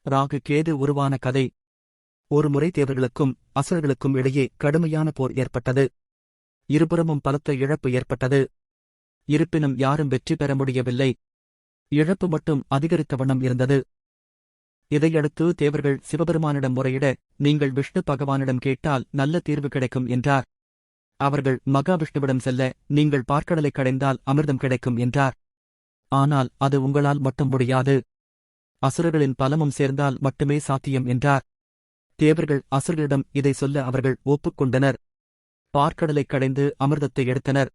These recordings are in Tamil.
ராகு கேது உருவான கதை. ஒருமுறை தேவர்களுக்கும் அசுரர்களுக்கும் இடையே கடுமையான போர் ஏற்பட்டது. இருபுறமும் பலத்த இழப்பு ஏற்பட்டது. இருப்பினும் யாரும் வெற்றி பெற முடியவில்லை. இழப்பு மட்டும் அதிகரித்த வண்ணம் இருந்தது. இதையடுத்து தேவர்கள் சிவபெருமானிடம் முறையிட, நீங்கள் விஷ்ணு பகவானிடம் கேட்டால் நல்ல தீர்வு கிடைக்கும் என்றார். அவர்கள் மகாவிஷ்ணுவிடம் செல்ல, நீங்கள் பார்க்கடலை கடைந்தால் அமிர்தம் கிடைக்கும் என்றார். ஆனால் அது உங்களால் மட்டும் முடியாது. அசுரர்களின் பலமும் சேர்ந்தால் மட்டுமே சாத்தியம் என்றார். தேவர்கள் அசுரர்களிடம் இதை சொல்ல அவர்கள் ஒப்புக்கொண்டனர். பார்க்கடலை கடைந்து அமிர்தத்தை எடுத்தனர்.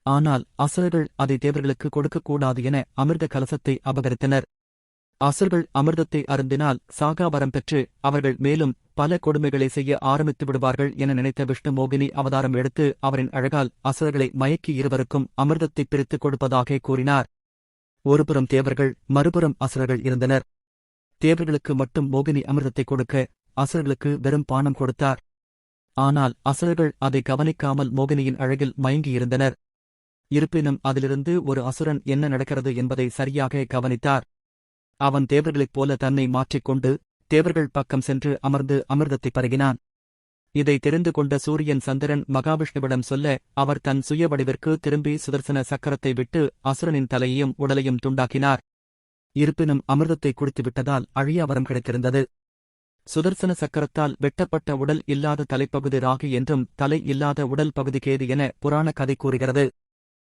ஆனால் அசுரர்கள் அதை தேவர்களுக்கு கொடுக்கக்கூடாது என அமிர்த கலசத்தை அபகரித்தனர். அசுரர்கள் அமிர்தத்தை அருந்தினால் சாகாவரம் பெற்று அவர்கள் மேலும் பல கொடுமைகளை செய்ய ஆரம்பித்து விடுவார்கள் என நினைத்த விஷ்ணு மோகினி அவதாரம் எடுத்து அவரின் அழகால் அசுரர்களை மயக்கி இருவருக்கும் அமிர்தத்தை பிரித்துக் கொடுப்பதாக கூறினார். ஒருபுறம் தேவர்கள், மறுபுறம் அசுரர்கள் இருந்தனர். தேவர்களுக்கு மட்டும் மோகினி அமிர்தத்தை கொடுக்க, அசுரர்களுக்கு வெறும் பானம் கொடுத்தார். ஆனால் அசுரர்கள் அதை கவனிக்காமல் மோகினியின் அழகில் மயங்கியிருந்தனர். இருப்பினும் அதிலிருந்து ஒரு அசுரன் என்ன நடக்கிறது என்பதை சரியாக கவனித்தார். அவன் தேவர்களைப் போல தன்னை மாற்றிக்கொண்டு தேவர்கள் பக்கம் சென்று அமர்ந்து அமிர்தத்தை பருகினான். இதை தெரிந்து கொண்ட சூரியன் சந்திரன் மகாவிஷ்ணுவிடம் சொல்ல, அவர் தன் சுய வடிவிற்கு திரும்பி சுதர்சன சக்கரத்தை விட்டு அசுரனின் தலையையும் உடலையும் துண்டாக்கினார். இருப்பினும் அமிர்தத்தை குடித்துவிட்டதால் அழியா வரம் கிடைத்திருந்தது. சுதர்சன சக்கரத்தால் வெட்டப்பட்ட உடல் இல்லாத தலைப்பகுதி ராகு என்றும் தலை இல்லாத உடல் பகுதி கேது என புராண கதை கூறுகிறது.